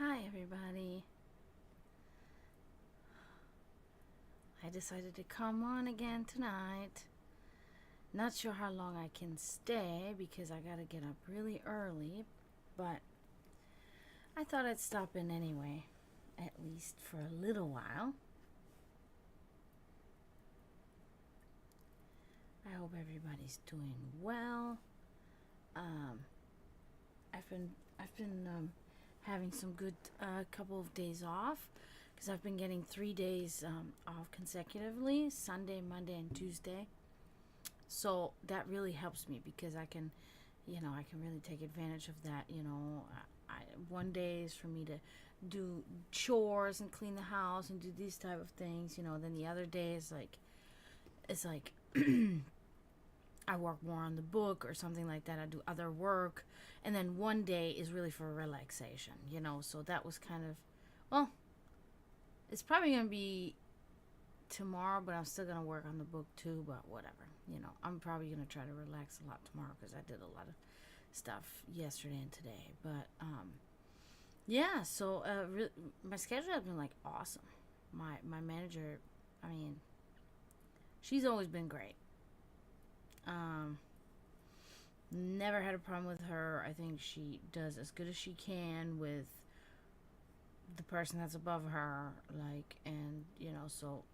Hi everybody. I decided to come on again tonight. Not sure how long I can stay because I gotta get up really early, but I thought I'd stop in anyway, at least for a little while. I hope everybody's doing well. I've been having some good couple of days off because I've been getting 3 days off consecutively, Sunday, Monday, and Tuesday. So that really helps me because I can really take advantage of that. One day is for me to do chores and clean the house and do these type of things. Then the other day is like I work more on the book or something like that. I do other work. And then one day is really for relaxation, So that was kind of, well, it's probably going to be tomorrow, but I'm still going to work on the book too, but whatever. I'm probably going to try to relax a lot tomorrow because I did a lot of stuff yesterday and today. But, yeah, so my schedule has been like awesome. My manager, I mean, she's always been great. Never had a problem with her. I think she does as good as she can with the person that's above her, so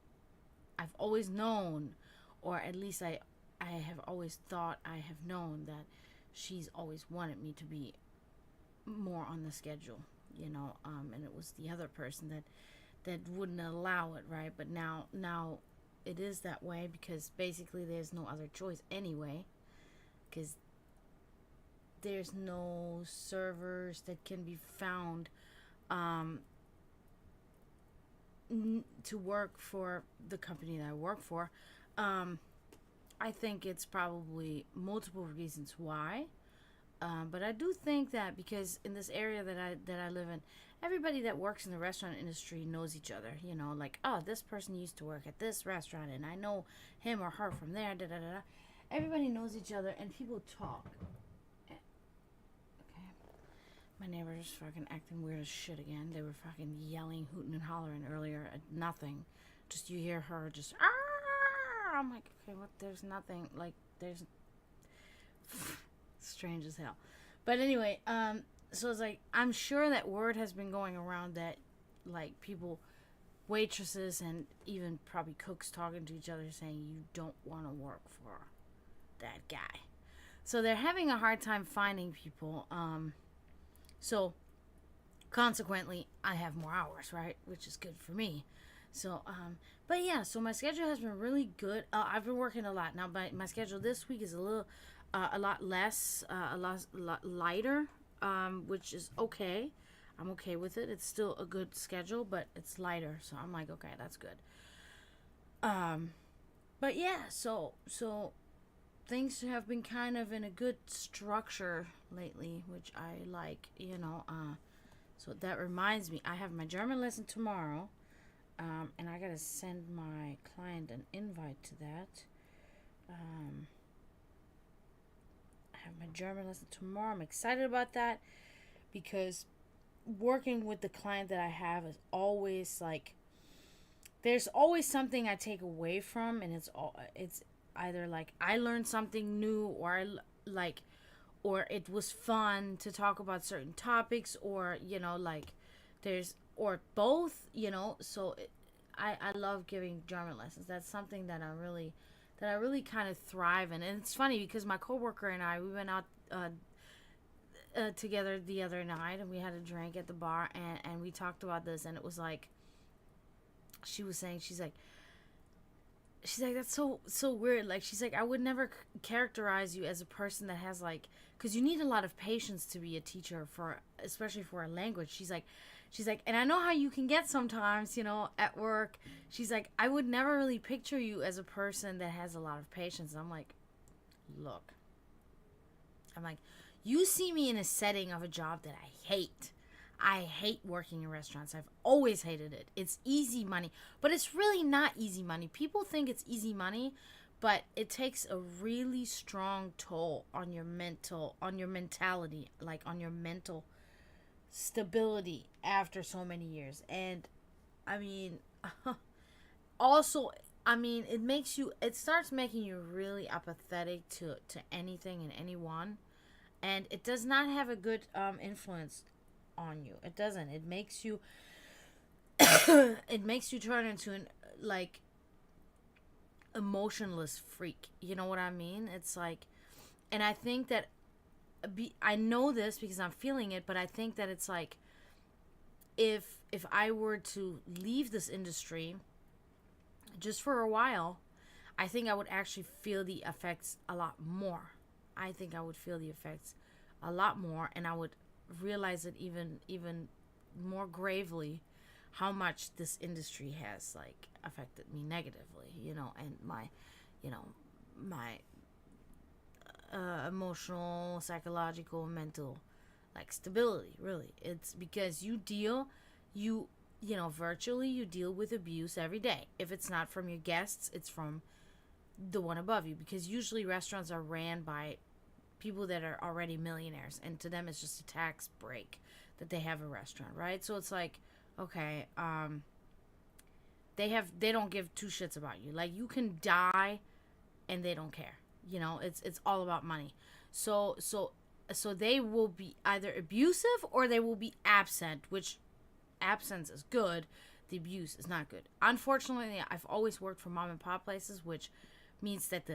I've always known, or at least I have always thought I have known that she's always wanted me to be more on the schedule, and it was the other person that wouldn't allow it, right? But now it is that way because basically there's no other choice anyway, because there's no servers that can be found to work for the company that I work for. I think it's probably multiple reasons why. But I do think that because in this area that I live in, everybody that works in the restaurant industry knows each other. Like, oh, this person used to work at this restaurant, and I know him or her from there. Da da da. Everybody knows each other, and people talk. Okay, my neighbors fucking acting weird as shit again. They were fucking yelling, hooting, and hollering earlier at nothing. Just you hear her just. Ah! I'm like, okay, what? There's nothing. Like, there's. Strange as hell. But anyway, so it's like I'm sure that word has been going around that like people, waitresses and even probably cooks talking to each other saying you don't want to work for that guy. So they're having a hard time finding people. So consequently I have more hours, right? Which is good for me. So but yeah, so my schedule has been really good. I've been working a lot. Now my schedule this week is a lot less, a lot lighter, which is okay. I'm okay with it. It's still a good schedule, but it's lighter. So I'm like, okay, that's good. But yeah, so things have been kind of in a good structure lately, which I like, So that reminds me, I have my German lesson tomorrow, and I gotta send my client an invite to that. I have my German lesson tomorrow. I'm excited about that because working with the client that I have is always like there's always something I take away from, and it's either like I learned something new, or it was fun to talk about certain topics, or like there's or both, so I love giving German lessons. That's something that I really kind of thrive in. And it's funny because my coworker and I, we went out together the other night, and we had a drink at the bar, and we talked about this, and it was like she was saying, she's like that's so weird. Like, she's like, I would never characterize you as a person that has like, because you need a lot of patience to be a teacher, for especially for a language. She's like, and I know how you can get sometimes, at work. She's like, I would never really picture you as a person that has a lot of patience. I'm like, look, you see me in a setting of a job that I hate. I hate working in restaurants. I've always hated it. It's easy money, but it's really not easy money. People think it's easy money, but it takes a really strong toll on your mentality, like on your mental stability after so many years. And I mean, also, I mean, it starts making you really apathetic to anything and anyone, and it does not have a good influence on you. It doesn't. It makes you it makes you turn into an like emotionless freak. You know what I mean? It's like, and I think that I know this because I'm feeling it, but I think that it's like if I were to leave this industry just for a while, I think I would actually feel the effects a lot more. I think I would feel the effects a lot more, and I would realize it even more gravely how much this industry has like affected me negatively, and you know, my emotional, psychological, mental like stability. Really, it's because virtually you deal with abuse every day. If it's not from your guests, it's from the one above you, because usually restaurants are ran by people that are already millionaires, and to them it's just a tax break that they have a restaurant, right? So it's like, okay, they don't give two shits about you. Like, you can die and they don't care. It's all about money. So they will be either abusive or they will be absent, which absence is good, the abuse is not good. Unfortunately, I've always worked for mom and pop places, which means that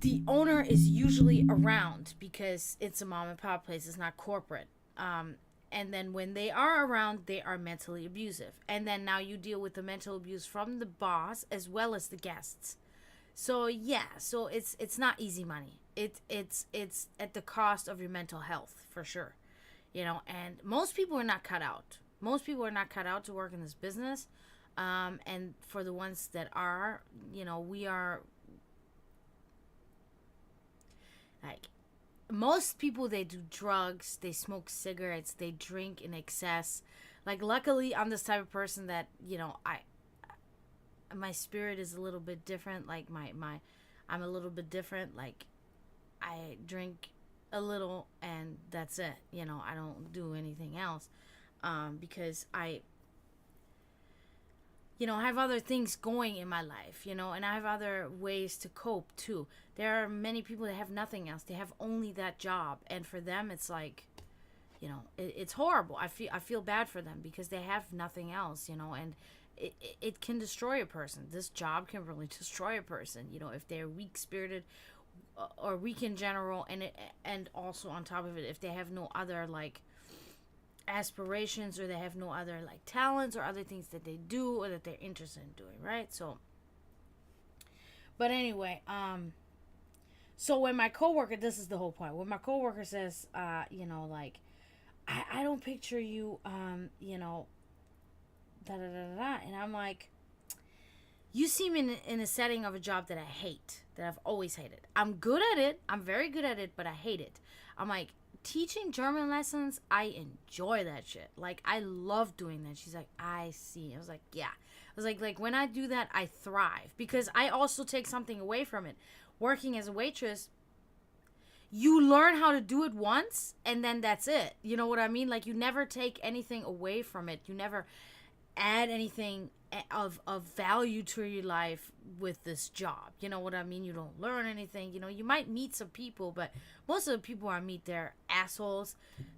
the owner is usually around because it's a mom and pop place, it's not corporate. And then when they are around, they are mentally abusive. And then now you deal with the mental abuse from the boss as well as the guests. So yeah, so it's not easy money. It's at the cost of your mental health for sure. And most people are not cut out. Most people are not cut out to work in this business. And for the ones that are, we are like, most people, they do drugs, they smoke cigarettes, they drink in excess. Like, luckily, I'm this type of person that, my spirit is a little bit different. Like, I'm a little bit different. Like, I drink a little and that's it. I don't do anything else. Because I have other things going in my life, and I have other ways to cope too. There are many people that have nothing else. They have only that job. And for them, it's like, it's horrible. I feel bad for them because they have nothing else, and it can destroy a person. This job can really destroy a person, if they're weak spirited or weak in general. And also on top of it, if they have no other like aspirations, or they have no other like talents or other things that they do or that they're interested in doing, right? So, but anyway, so when my coworker, this is the whole point, when my coworker says, like, I don't picture you, da da da da, and I'm like, you seem in a setting of a job that I hate, that I've always hated. I'm good at it, I'm very good at it, but I hate it. I'm like, teaching German lessons, I enjoy that shit. Like, I love doing that. She's like, I see. I was like, yeah. I was like when I do that, I thrive, because I also take something away from it. Working as a waitress, you learn how to do it once and then that's it. You know what I mean? Like, you never take anything away from it. You never add anything of value to your life with this job. You know what I mean? You don't learn anything. You might meet some people, but most of the people I meet, they're assholes.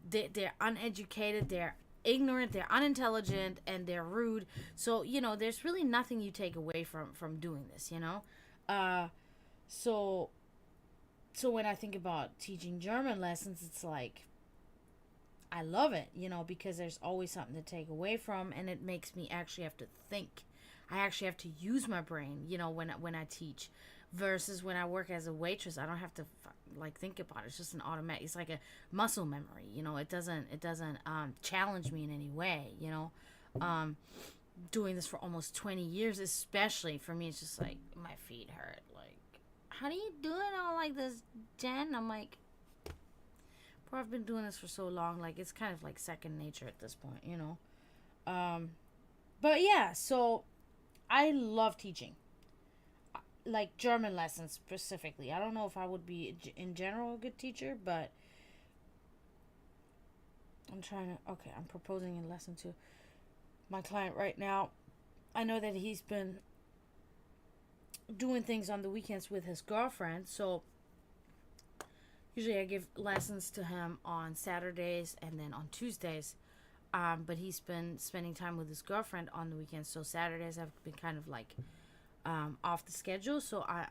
They're uneducated. They're ignorant. They're unintelligent, and they're rude. So there's really nothing you take away from doing this. So when I think about teaching German lessons, it's like, I love it, because there's always something to take away from, and it makes me actually have to think. I actually have to use my brain, when I teach, versus when I work as a waitress. I don't have to think about it. It's just an automatic. It's like a muscle memory, It doesn't challenge me in any way, Doing this for almost 20 years, especially for me, it's just like my feet hurt. Like, how do you do it all like this, Jen? I'm like, bro, I've been doing this for so long, like, it's kind of like second nature at this point, But yeah, so I love teaching, like German lessons specifically. I don't know if I would be in general a good teacher, but I'm proposing a lesson to my client right now. I know that he's been doing things on the weekends with his girlfriend, so usually I give lessons to him on Saturdays and then on Tuesdays. But he's been spending time with his girlfriend on the weekends, so Saturdays have been kind of like off the schedule. So I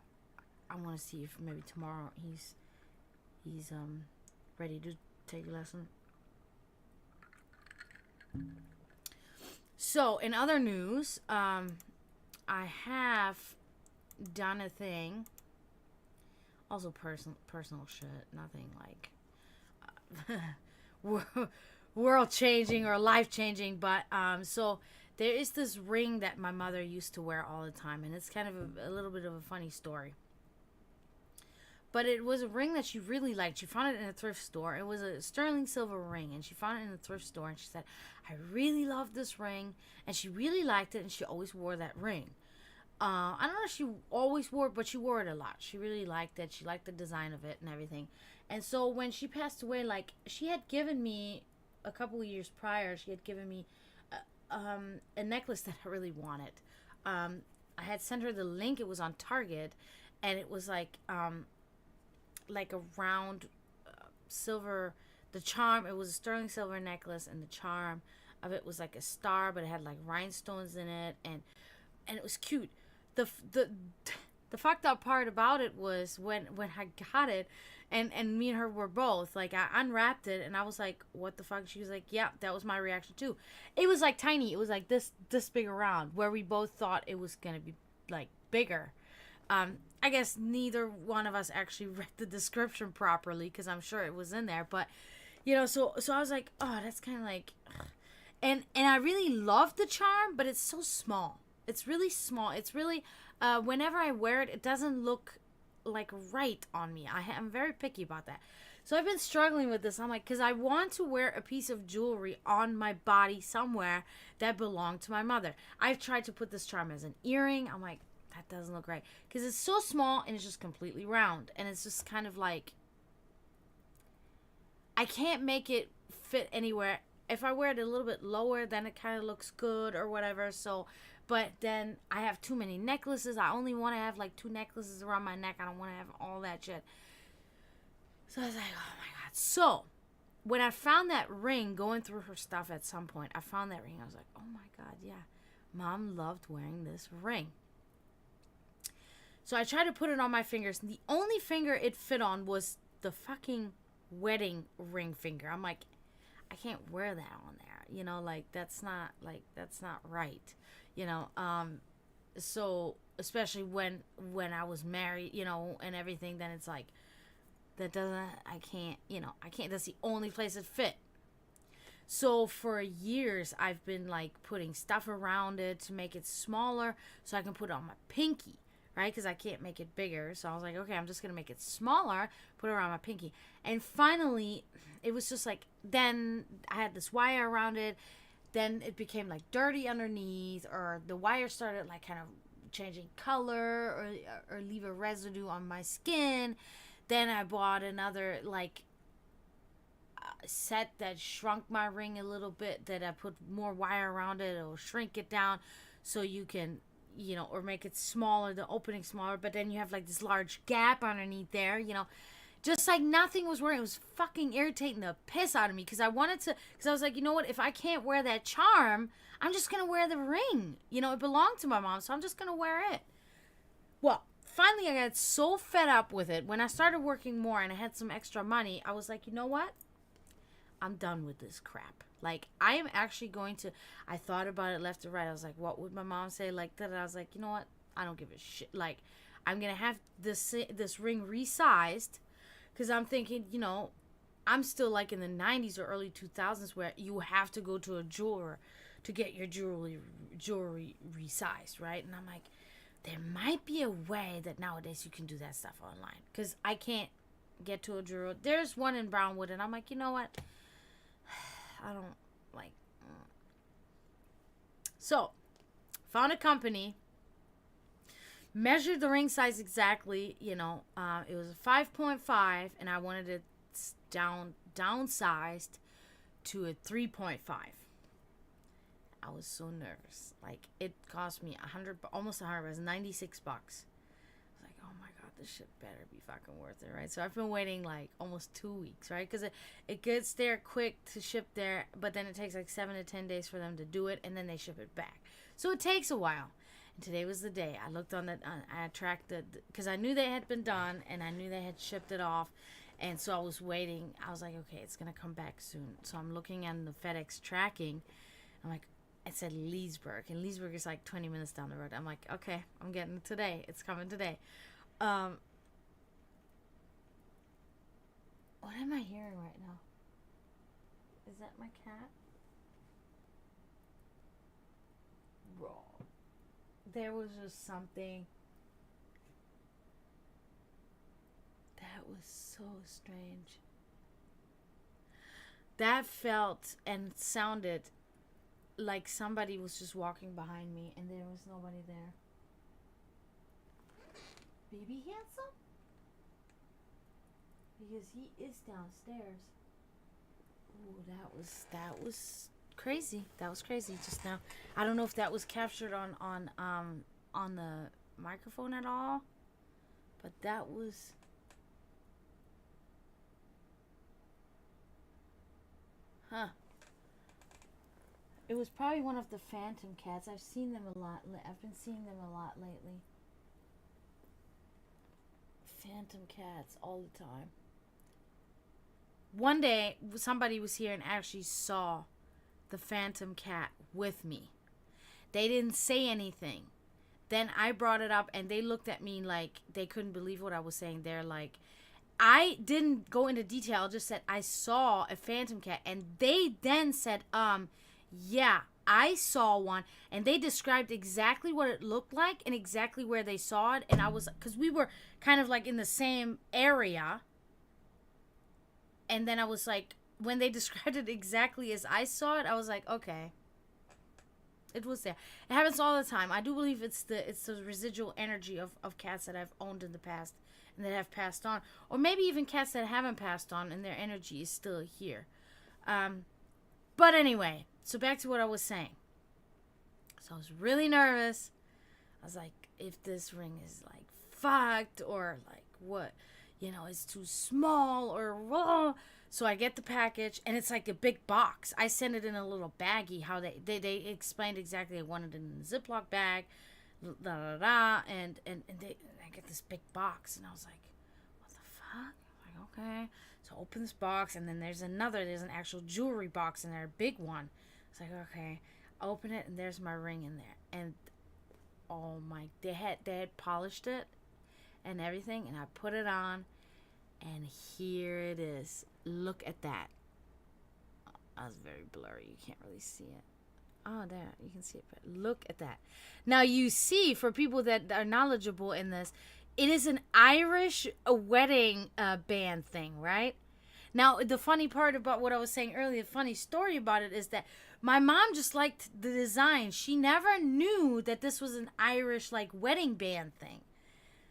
want to see if maybe tomorrow he's ready to take a lesson. So in other news, I have done a thing. Also personal shit. Nothing like world changing or life changing. But so there is this ring that my mother used to wear all the time, and it's kind of a little bit of a funny story. But it was a ring that she really liked. She found it in a thrift store. It was a sterling silver ring, and she found it in a thrift store. And she said, "I really love this ring," and she really liked it, and she always wore that ring. I don't know if she always wore it, but she wore it a lot. She really liked it. She liked the design of it and everything. And so when she passed away, like, she had given me a couple of years prior, she had given me a necklace that I really wanted. I had sent her the link. It was on Target, and it was like a round silver. The charm, it was a sterling silver necklace, and the charm of it was like a star, but it had like rhinestones in it, and it was cute. The fucked up part about it was when I got it, and me and her were both like, I unwrapped it and I was like, what the fuck? She was like, yeah, that was my reaction too. It was like tiny. It was like this big around, where we both thought it was gonna be like bigger. I guess neither one of us actually read the description properly, because I'm sure it was in there, but so I was like, oh, that's kind of like, ugh. And I really love the charm, but it's so small. It's really small. It's really, whenever I wear it, it doesn't look like right on me. I'm very picky about that. So I've been struggling with this. I'm like, because I want to wear a piece of jewelry on my body somewhere that belonged to my mother. I've tried to put this charm as an earring. I'm like, that doesn't look right, because it's so small and it's just completely round. And it's just kind of like, I can't make it fit anywhere. If I wear it a little bit lower, then it kind of looks good or whatever. So, but then I have too many necklaces. I only want to have like 2 necklaces around my neck. I don't want to have all that shit. So I was like, oh my God. So when I found that ring, going through her stuff at some point, I found that ring. I was like, oh my God, yeah. Mom loved wearing this ring. So I tried to put it on my fingers. And the only finger it fit on was the fucking wedding ring finger. I'm like, I can't wear that on there. Like, that's not right. So especially when I was married, and everything, then it's like, I can't, that's the only place it fit. So for years, I've been like putting stuff around it to make it smaller so I can put it on my pinky, right? Because I can't make it bigger. So I was like, okay, I'm just going to make it smaller, put it around my pinky. And finally, it was just like, then I had this wire around it. Then it became like dirty underneath, or the wire started like kind of changing color, or leave a residue on my skin. Then I bought another like set that shrunk my ring a little bit, that I put more wire around it. It'll shrink it down so you can, or make it smaller, the opening smaller, but then you have like this large gap underneath there, just like nothing was working. It was fucking irritating the piss out of me, because I was like, you know what, if I can't wear that charm, I'm just gonna wear the ring. It belonged to my mom, so I'm just gonna wear it. Well, finally I got so fed up with it. When I started working more and I had some extra money, I was like, you know what, I'm done with this crap. Like, I am actually going to, I thought about it left and right. I was like, what would my mom say? Like that. I was like, you know what, I don't give a shit. Like, I'm gonna have this ring resized, because I'm thinking, I'm still like in the 90s or early 2000s, where you have to go to a jeweler to get your jewelry resized, right? And I'm like, there might be a way that nowadays you can do that stuff online, because I can't get to a jeweler. There's one in Brownwood, and I'm like, you know what? I don't like. So, found a company, measured the ring size exactly. It was a 5.5, and I wanted it downsized to a 3.5. I was so nervous. Like, it cost me almost $100. It was $96. I was like, oh my god, this shit better be fucking worth it, right? So I've been waiting like almost 2 weeks, right? Because it gets there quick to ship there, but then it takes like 7 to 10 days for them to do it, and then they ship it back. So it takes a while. And today was the day. I looked on I tracked because I knew they had been done, and I knew they had shipped it off. And so I was waiting. I was like, okay, it's going to come back soon. So I'm looking at the FedEx tracking. I'm like, it said Leesburg. And Leesburg is like 20 minutes down the road. I'm like, okay, I'm getting it today. It's coming today. What am I hearing right now? Is that my cat? Bro. There was just something that was so strange. That felt and sounded like somebody was just walking behind me and there was nobody there. Baby handsome? Because he is downstairs. Ooh, that was crazy. That was crazy just now. I don't know if that was captured on the microphone at all, but that was. Huh. It was probably one of the phantom cats. I've seen them a lot. I've been seeing them a lot lately. Phantom cats all the time. One day, somebody was here and actually saw the phantom cat with me. They didn't say anything. Then I brought it up and they looked at me like they couldn't believe what I was saying. They're like, I didn't go into detail. I just said I saw a phantom cat. And they then said, yeah, I saw one. And they described exactly what it looked like and exactly where they saw it. And I was, because we were kind of like in the same area. And then I was like, when they described it exactly as I saw it, I was like, okay. It was there. It happens all the time. I do believe it's the residual energy of cats that I've owned in the past and that have passed on. Or maybe even cats that haven't passed on and their energy is still here. But anyway, so back to what I was saying. So I was really nervous. I was like, if this ring is like fucked or like what? You know, it's too small or raw. So I get the package and it's like a big box. I send it in a little baggie. How they explained exactly. I wanted it in a Ziploc bag, and I get this big box and I was like, what the fuck? I'm like, okay. So I open this box and then there's an actual jewelry box in there, a big one. It's like, okay. I open it and there's my ring in there. And oh my, they had polished it and everything, and I put it on, and here it is. Look at that. I was very blurry. You can't really see it. Oh, there. You can see it. But look at that. Now, you see, for people that are knowledgeable in this, it is an Irish wedding band thing, right? Now, the funny part about what I was saying earlier, the funny story about it is that my mom just liked the design. She never knew that this was an Irish, like, wedding band thing.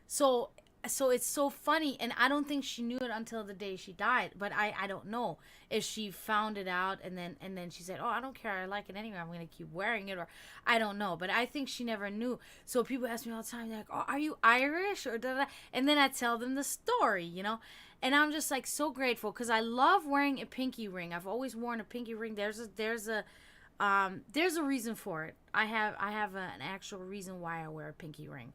So it's so funny, and I don't think she knew it until the day she died. But I don't know if she found it out and then she said, "Oh, I don't care, I like it anyway. I'm gonna keep wearing it," or I don't know. But I think she never knew. So people ask me all the time, they're like, "Oh, are you Irish?" or da da. And then I tell them the story, you know. And I'm just like so grateful because I love wearing a pinky ring. I've always worn a pinky ring. There's a reason for it. I have an actual reason why I wear a pinky ring.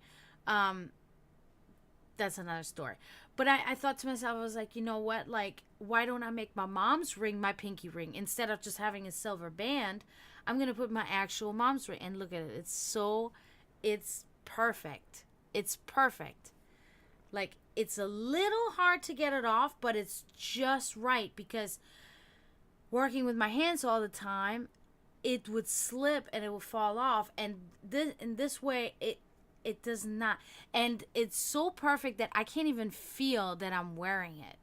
That's another story. But I thought to myself, I was like, you know what? Like, why don't I make my mom's ring my pinky ring? Instead of just having a silver band, I'm going to put my actual mom's ring. And look at it. It's perfect. It's perfect. Like, it's a little hard to get it off, but it's just right. Because working with my hands all the time, it would slip and it would fall off. And in this way, it does not. And it's so perfect that I can't even feel that I'm wearing it.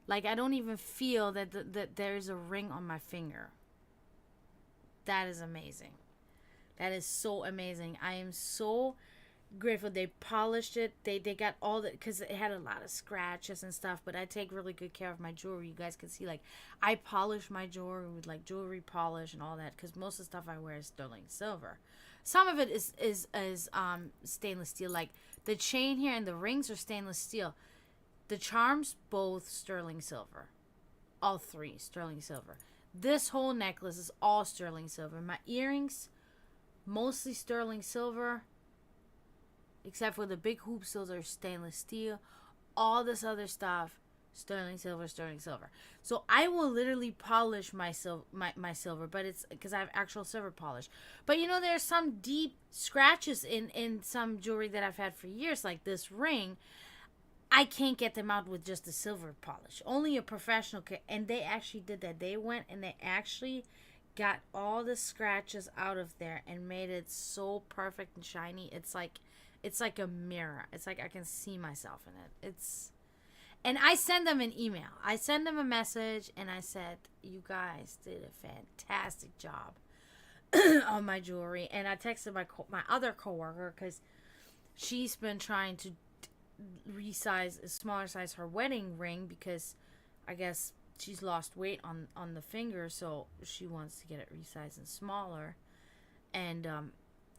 Like, I don't even feel that there's a ring on my finger. That is amazing. That is so amazing. I am so grateful they polished it. They got all the, because it had a lot of scratches and stuff, but I take really good care of my jewelry. You guys can see, like, I polish my jewelry with like jewelry polish and all that, because most of the stuff I wear is sterling silver. Some of it is stainless steel, like the chain here and the rings are stainless steel. The charms, both sterling silver. All three sterling silver. This whole necklace is all sterling silver. My earrings, mostly sterling silver, except for the big hoops, those are stainless steel. All this other stuff, sterling silver, sterling silver. So I will literally polish my silver, but it's because I have actual silver polish. But you know, there's some deep scratches in some jewelry that I've had for years, like this ring. I can't get them out with just a silver polish. Only a professional can. And they actually did that. They went and they actually got all the scratches out of there and made it so perfect and shiny. It's like a mirror. It's like I can see myself in it. And I send them an email. I send them a message and I said, you guys did a fantastic job on my jewelry. And I texted my other coworker, because she's been trying to resize a smaller size her wedding ring, because I guess she's lost weight on the finger, so she wants to get it resized and smaller. And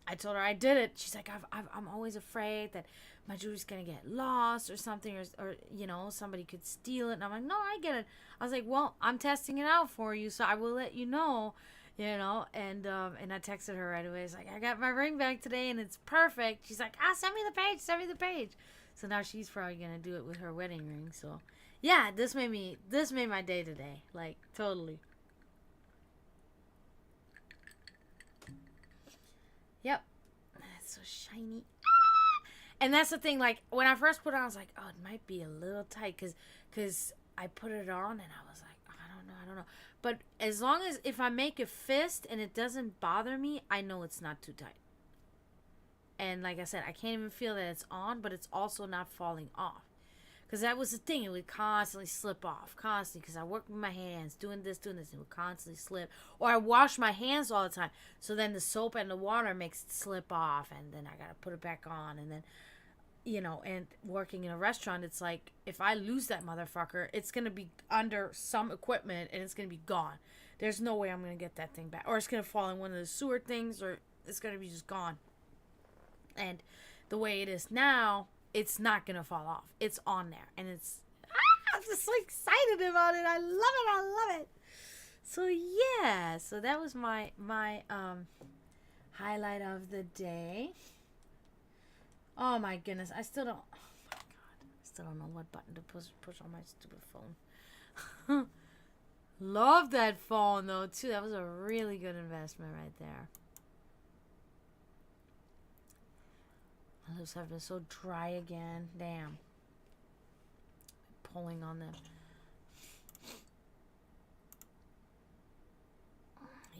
I told her I did it. She's like, I'm always afraid that my jewelry's gonna get lost or something, or you know, somebody could steal it. And I'm like, no, I get it. I was like, well, I'm testing it out for you, so I will let you know. You know, and I texted her right away. It's like, I got my ring back today and it's perfect. She's like, send me the page, send me the page. So now she's probably gonna do it with her wedding ring. So yeah, this made my day today. Like, totally. Yep. That's so shiny. And that's the thing, like, when I first put it on, I was like, oh, it might be a little tight, because I put it on and I was like, I don't know. But as long as, if I make a fist and it doesn't bother me, I know it's not too tight. And like I said, I can't even feel that it's on, but it's also not falling off. Because that was the thing. It would constantly slip off. Constantly. Because I work with my hands. Doing this. It would constantly slip. Or I wash my hands all the time. So then the soap and the water makes it slip off. And then I got to put it back on. And then, you know, and working in a restaurant, it's like, if I lose that motherfucker, it's going to be under some equipment and it's going to be gone. There's no way I'm going to get that thing back. Or it's going to fall in one of the sewer things, or it's going to be just gone. And the way it is now, it's not going to fall off. It's on there. And I'm just so excited about it. I love it. So, yeah. So, that was my highlight of the day. Oh, my goodness. I still don't know what button to push on my stupid phone. Love that phone, though, too. That was a really good investment right there. My lips have been so dry again. Damn. Pulling on them.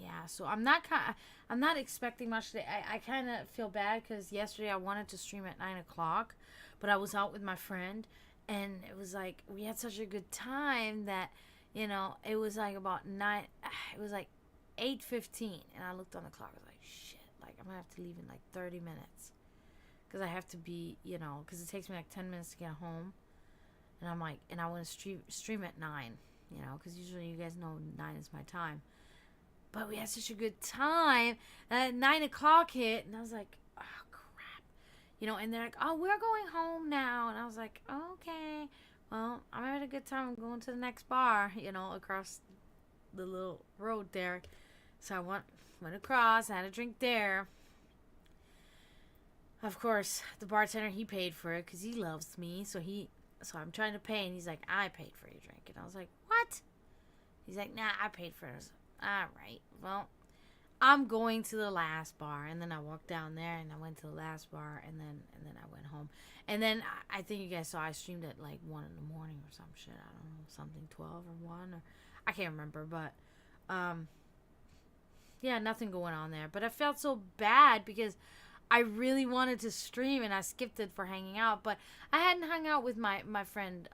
Yeah, so I'm not expecting much today. I kind of feel bad because yesterday I wanted to stream at 9 o'clock, but I was out with my friend, and it was like, we had such a good time that, you know, it was like about 9, it was like 8:15, and I looked on the clock. I was like, shit, like, I'm going to have to leave in like 30 minutes. Because I have to be, you know, because it takes me like 10 minutes to get home. And I'm like, and I want to stream at 9, you know, because usually you guys know 9 is my time. But we had such a good time. And 9 o'clock hit, and I was like, oh, crap. You know, and they're like, oh, we're going home now. And I was like, okay, well, I'm having a good time. I'm going to the next bar, you know, across the little road there. So I went across, I had a drink there. Of course, the bartender, he paid for it because he loves me. So I'm trying to pay, and he's like, I paid for your drink. And I was like, what? He's like, nah, I paid for it. I was like, all right, well, I'm going to the last bar. And then I walked down there, and I went to the last bar, and then I went home. And then I think you guys saw I streamed at like 1 in the morning or some shit. I don't know, something 12 or 1, or I can't remember. But yeah, nothing going on there. But I felt so bad because I really wanted to stream, and I skipped it for hanging out. But I hadn't hung out with my friend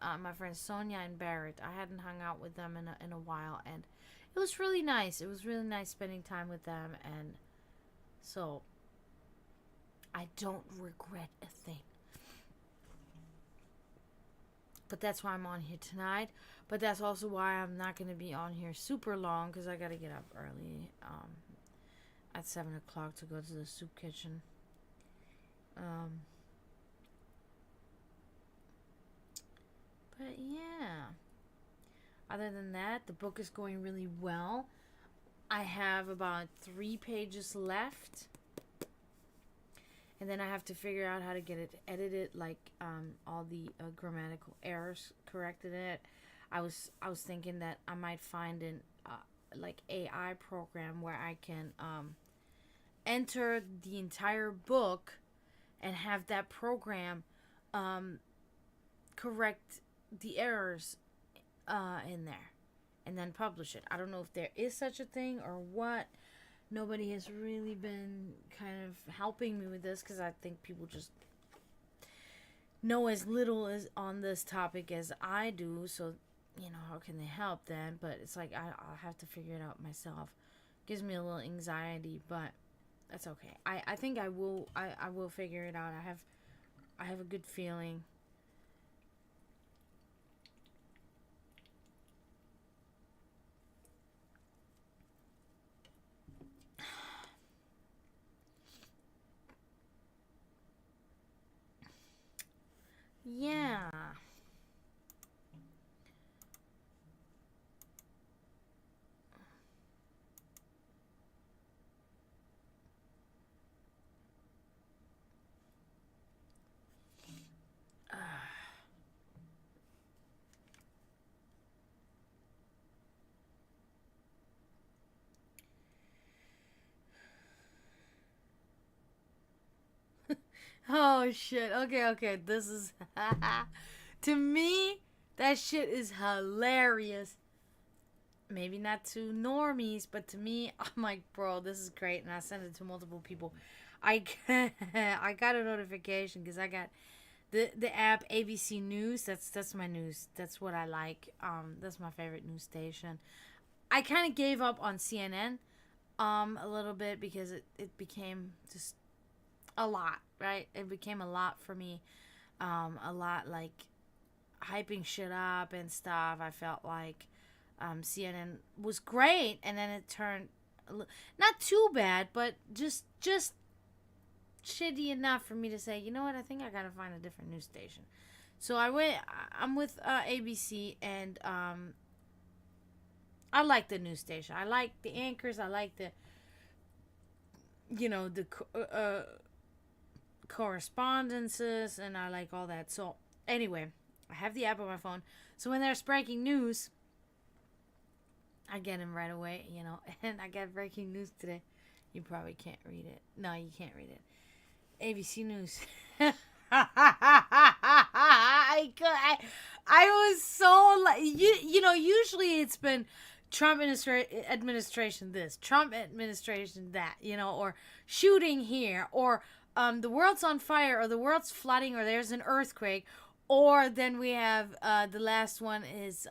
Sonia and Barrett. I hadn't hung out with them in a while, and it was really nice. It was really nice spending time with them, and so I don't regret a thing. But that's why I'm on here tonight. But that's also why I'm not going to be on here super long, because I got to get up early at 7 o'clock to go to the soup kitchen. But yeah. Other than that, the book is going really well. I have about 3 pages left. And then I have to figure out how to get it edited, like all the grammatical errors corrected in it. I was thinking that I might find an like AI program where I can enter the entire book and have that program correct the errors in there and then publish it. I don't know if there is such a thing or what. Nobody has really been kind of helping me with this, because I think people just know as little as on this topic as I do. So, how can they help then? But it's like I'll have to figure it out myself. Gives me a little anxiety, but that's okay. I think I will figure it out. I have a good feeling. Yeah. Oh shit. Okay. This is to me, that shit is hilarious. Maybe not to normies, but to me, I'm like, bro, this is great, and I sent it to multiple people. I I got a notification because I got the app ABC News. That's my news. That's what I like. That's my favorite news station. I kind of gave up on CNN a little bit because it became just a lot, right? It became a lot for me. A lot like hyping shit up and stuff. I felt like CNN was great, and then it turned not too bad, but just shitty enough for me to say, you know what? I think I gotta find a different news station. So I'm with ABC, and I like the news station. I like the anchors. I like the correspondences, and I like all that. So anyway, I have the app on my phone. So when there's breaking news, I get them right away, and I got breaking news today. You probably can't read it. No, you can't read it. ABC News. I was so like, usually it's been Trump administration this, Trump administration that, or shooting here, or the world's on fire, or the world's flooding, or there's an earthquake, or then we have the last one is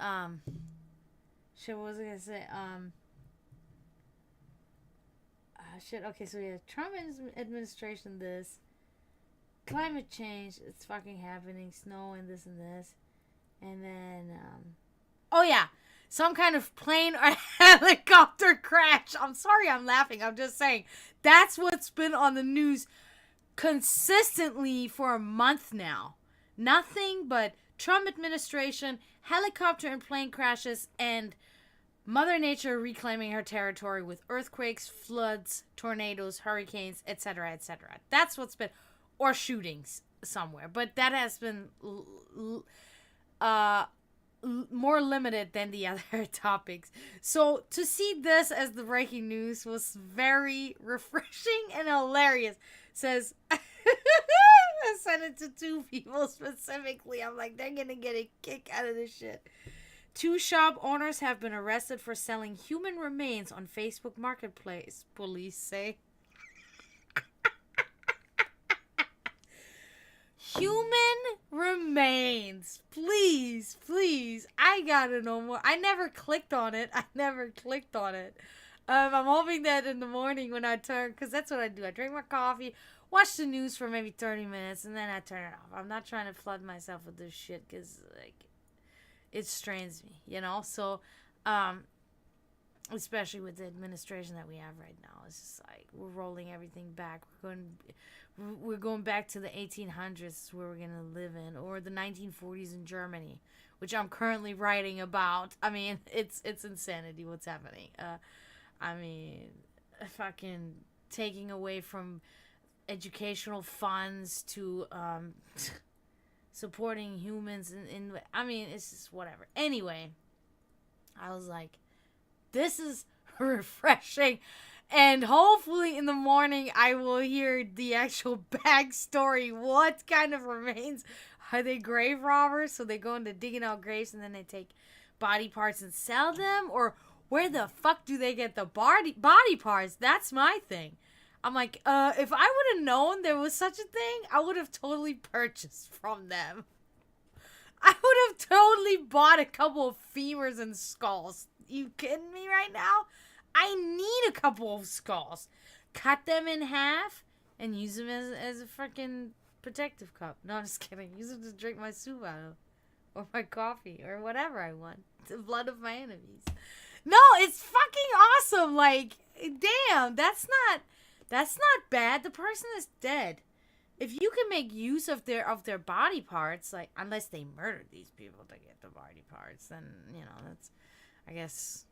shit, what was I gonna say? Shit. Okay, so we have Trump administration this, climate change, it's fucking happening, snow and this, and then oh yeah, some kind of plane or helicopter crash. I'm sorry, I'm laughing. I'm just saying that's what's been on the news consistently for a month now. Nothing but Trump administration, helicopter and plane crashes, and Mother Nature reclaiming her territory with earthquakes, floods, tornadoes, hurricanes, etc., etc. That's what's been, or shootings somewhere. But that has been more limited than the other topics. So to see this as the breaking news was very refreshing and hilarious. Says, I sent it to 2 people specifically. I'm like, they're gonna get a kick out of this shit. 2 shop owners have been arrested for selling human remains on Facebook Marketplace, police say. Human remains. Please. I gotta know more. I never clicked on it. I'm hoping that in the morning when I turn, because that's what I do. I drink my coffee, watch the news for maybe 30 minutes and then I turn it off. I'm not trying to flood myself with this shit because, like, it strains me, you know? So, especially with the administration that we have right now, it's just like we're rolling everything back. We're going back to the 1800s where we're gonna live in, or the 1940s in Germany, which I'm currently writing about. I mean, it's insanity what's happening. I mean, fucking taking away from educational funds to supporting humans in I mean, it's just whatever. Anyway, I was like, this is refreshing, and hopefully in the morning I will hear the actual backstory. What kind of remains? Are they grave robbers? So they go into digging out graves and then they take body parts and sell them? Or where the fuck do they get the body parts? That's my thing. I'm like, if I would have known there was such a thing, I would have totally purchased from them. I would have totally bought a couple of femurs and skulls. You kidding me right now? I need a couple of skulls. Cut them in half and use them as a freaking protective cup. No, I'm just kidding. Use them to drink my soup out of. Or my coffee. Or whatever I want. The blood of my enemies. No, it's fucking awesome. Like, damn, that's not bad. The person is dead. If you can make use of their body parts, like, unless they murdered these people to get the body parts, then, you know, that's, I guess,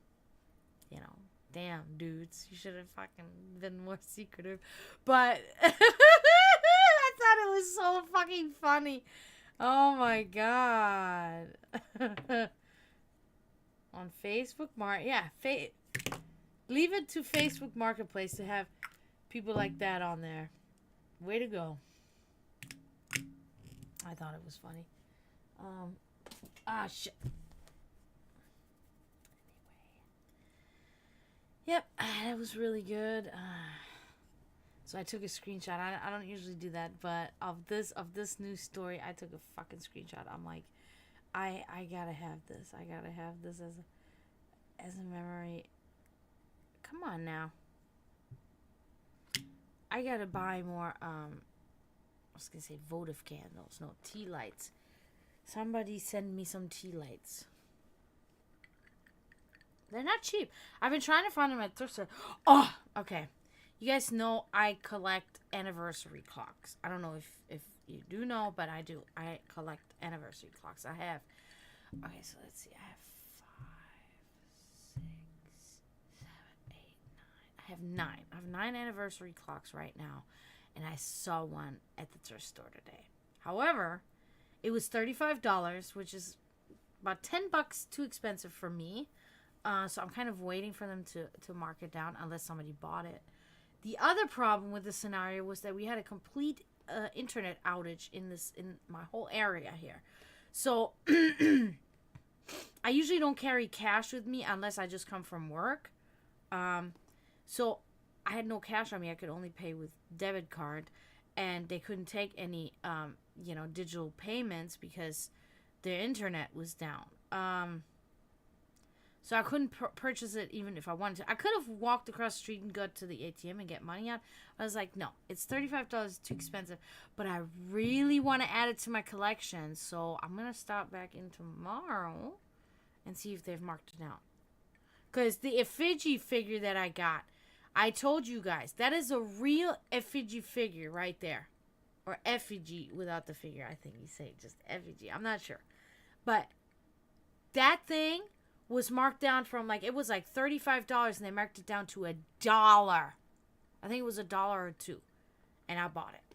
you know, damn, dudes, you should have fucking been more secretive. But I thought it was so fucking funny. Oh my god. On Facebook leave it to Facebook Marketplace to have people like that on there. Way to go. I thought it was funny. Shit. Yep, that was really good. So I took a screenshot. I don't usually do that, but of this news story, I took a fucking screenshot. I'm like, I gotta have this. I gotta have this as a memory. Come on now. I gotta buy more, I was gonna say votive candles. No, tea lights. Somebody send me some tea lights. They're not cheap. I've been trying to find them at thrift store. Oh, okay. You guys know I collect anniversary clocks. I don't know if you do know, but I do. I collect anniversary clocks. I have. Okay, so let's see. I have 5, 6, 7, 8, 9. I have 9. I have 9 anniversary clocks right now, and I saw one at the thrift store today. However, it was $35, which is about $10 too expensive for me. So I'm kind of waiting for them to mark it down unless somebody bought it. The other problem with the scenario was that we had a complete internet outage in my whole area here. So I usually don't carry cash with me unless I just come from work. So I had no cash on me. I could only pay with debit card, and they couldn't take any digital payments because their internet was down. So I couldn't purchase it even if I wanted to. I could have walked across the street and go to the ATM and get money out. I was like, no, it's $35 too expensive. But I really want to add it to my collection. So I'm going to stop back in tomorrow and see if they've marked it down. Because the effigy figure that I got, I told you guys, that is a real effigy figure right there. Or effigy without the figure. I think you say just effigy. I'm not sure. But that thing was marked down from, like, it was like $35 and they marked it down to $1. I think it was $1 or $2. And I bought it.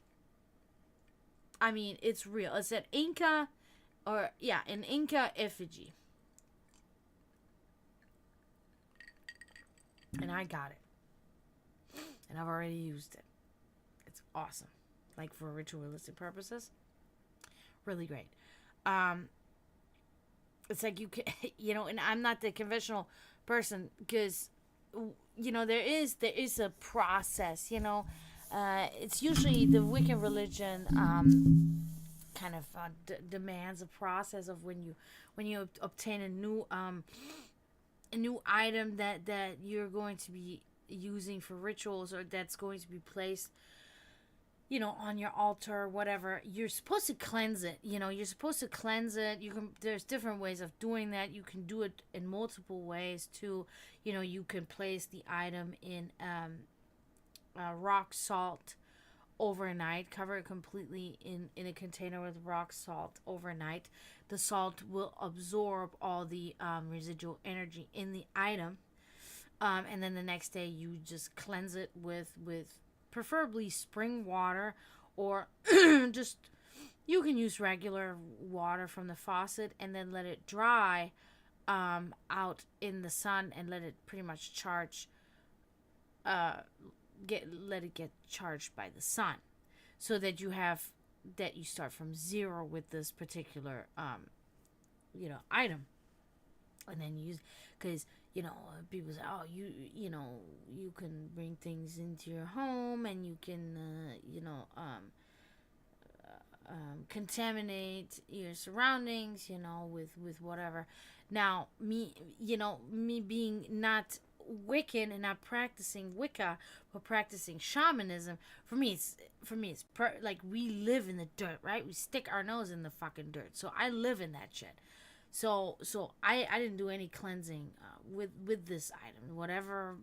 I mean, it's real. It's an Inca effigy. And I got it. And I've already used it. It's awesome. Like, for ritualistic purposes. Really great. It's like you can, and I'm not the conventional person because, there is a process, it's usually the Wiccan religion, kind of demands a process of when you obtain a new item that you're going to be using for rituals or that's going to be placed, on your altar or whatever, you're supposed to cleanse it. You're supposed to cleanse it. There's different ways of doing that. You can do it in multiple ways too. You can place the item in rock salt overnight, cover it completely in a container with rock salt overnight. The salt will absorb all the residual energy in the item. And then the next day you just cleanse it with preferably spring water, or just, you can use regular water from the faucet, and then let it dry out in the sun, and let it pretty much charge, let it get charged by the sun, so that you start from zero with this particular item. And then use, because people say, oh, you can bring things into your home, and you can contaminate your surroundings, with whatever. Now, me being not Wiccan and not practicing Wicca, but practicing shamanism, for me it's like, we live in the dirt, right? We stick our nose in the fucking dirt. So I live in that shit. So I didn't do any cleansing with this item. Whatever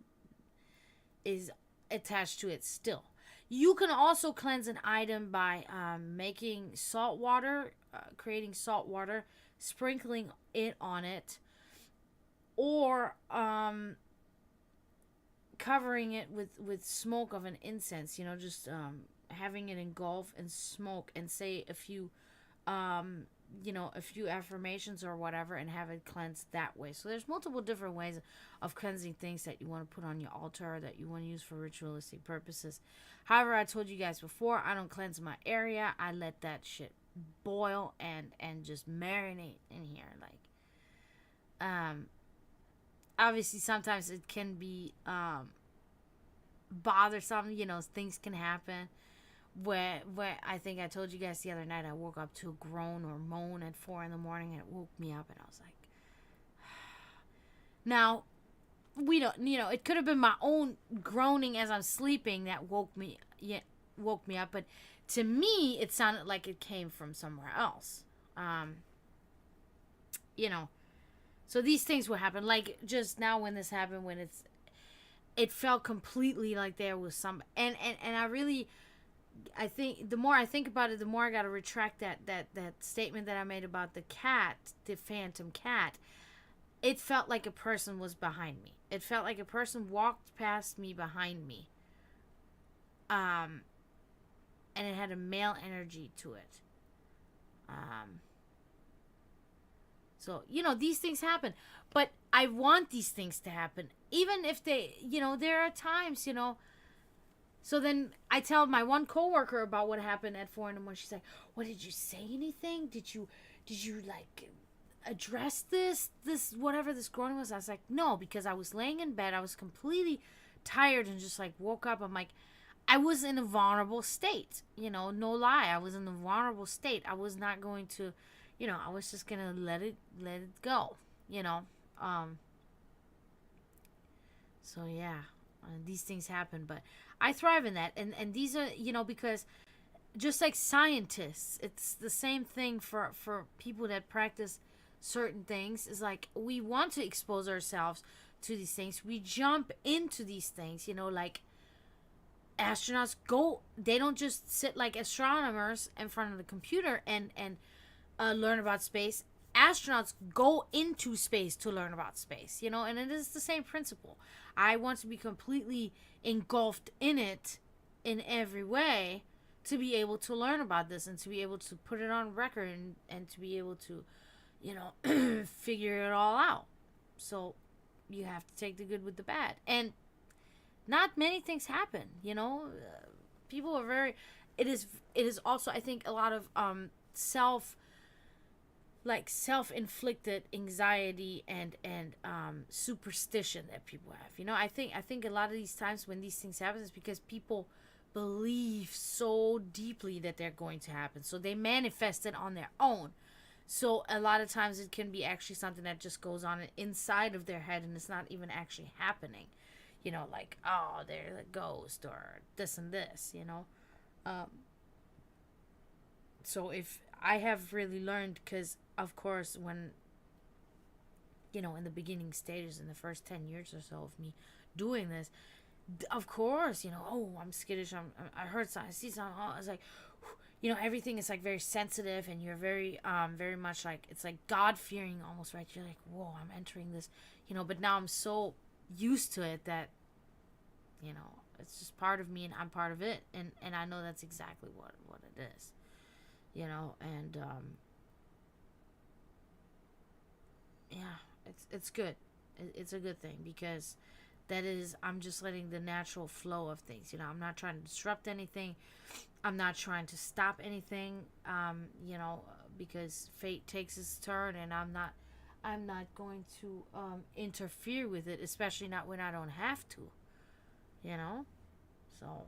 is attached to it still. You can also cleanse an item by making salt water, creating salt water, sprinkling it on it, or covering it with smoke of an incense. Just having it engulf in smoke, and say a few affirmations or whatever, and have it cleansed that way. So there's multiple different ways of cleansing things that you want to put on your altar, or that you want to use for ritualistic purposes. However, I told you guys before, I don't cleanse my area. I let that shit boil and just marinate in here. Like, obviously sometimes it can be bothersome. Things can happen. Where I think I told you guys the other night, I woke up to a groan or moan at 4 a.m, and it woke me up, and I was like, now, we don't, it could have been my own groaning as I'm sleeping that woke me up, but to me, it sounded like it came from somewhere else. So these things will happen. Like just now when this happened, when it felt completely like there was some, and I think the more I think about it, the more I got to retract that statement that I made about the cat, the phantom cat. It felt like a person was behind me. It felt like a person walked past me behind me. And it had a male energy to it. So, these things happen. But I want these things to happen. Even if they, there are times, So then I tell my one coworker about what happened at 4 a.m. She's like, "What, did you say anything? Did you like address this whatever this groaning was?" I was like, "No," because I was laying in bed. I was completely tired and just like woke up. I'm like, I was in a vulnerable state. No lie. I was in a vulnerable state. I was not going to, I was just gonna let it go. So yeah, these things happen, but I thrive in that, and these are, because just like scientists, it's the same thing for people that practice certain things. Is like, we want to expose ourselves to these things. We jump into these things, like astronauts go. They don't just sit like astronomers in front of the computer and learn about space. Astronauts go into space to learn about space, and it is the same principle. I want to be completely engulfed in it in every way to be able to learn about this, and to be able to put it on record, and to be able to, figure it all out. So you have to take the good with the bad. And not many things happen, people are very, it is also, I think, a lot of self-inflicted anxiety and superstition that people have. I think a lot of these times when these things happen is because people believe so deeply that they're going to happen, so they manifest it on their own. So a lot of times it can be actually something that just goes on inside of their head, and it's not even actually happening. Like, oh, they're a ghost or this and this. Um, so if I have really learned, because of course when, in the beginning stages, in the first 10 years or so of me doing this, of course, oh, I'm skittish, I heard something, I see something, oh, it's like, everything is like very sensitive, and you're very much like, it's like God-fearing almost, right? You're like, whoa, I'm entering this, but now I'm so used to it that, it's just part of me, and I'm part of it, and I know that's exactly what it is, and yeah, it's good. It's a good thing, because that is, I'm just letting the natural flow of things. I'm not trying to disrupt anything. I'm not trying to stop anything. Because fate takes its turn, and I'm not going to interfere with it, especially not when I don't have to. So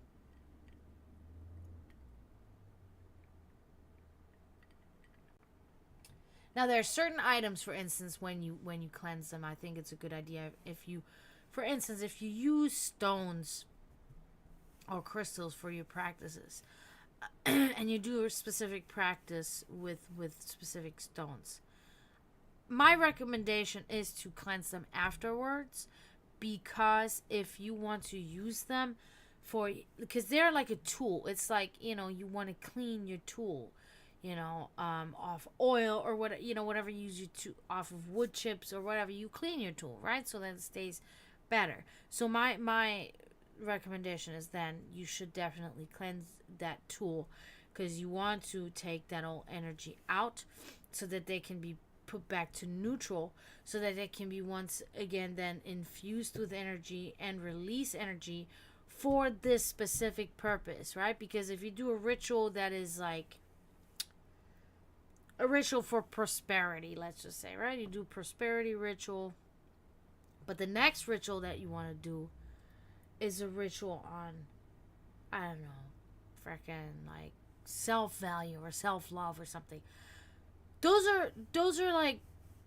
now there are certain items, for instance, when you cleanse them, I think it's a good idea if you, for instance, if you use stones or crystals for your practices, and you do a specific practice with specific stones. My recommendation is to cleanse them afterwards, because if you want to use them because they're like a tool. It's like, you want to clean your tool, off oil or whatever you use, off of wood chips or whatever, you clean your tool, right? So that it stays better. So my recommendation is then you should definitely cleanse that tool, because you want to take that old energy out so that they can be put back to neutral, so that they can be once again then infused with energy and release energy for this specific purpose, right? Because if you do a ritual that is like a ritual for prosperity, let's just say, right? You do prosperity ritual, but the next ritual that you want to do is a ritual on, I don't know, freaking like self-value or self-love or something. Those are like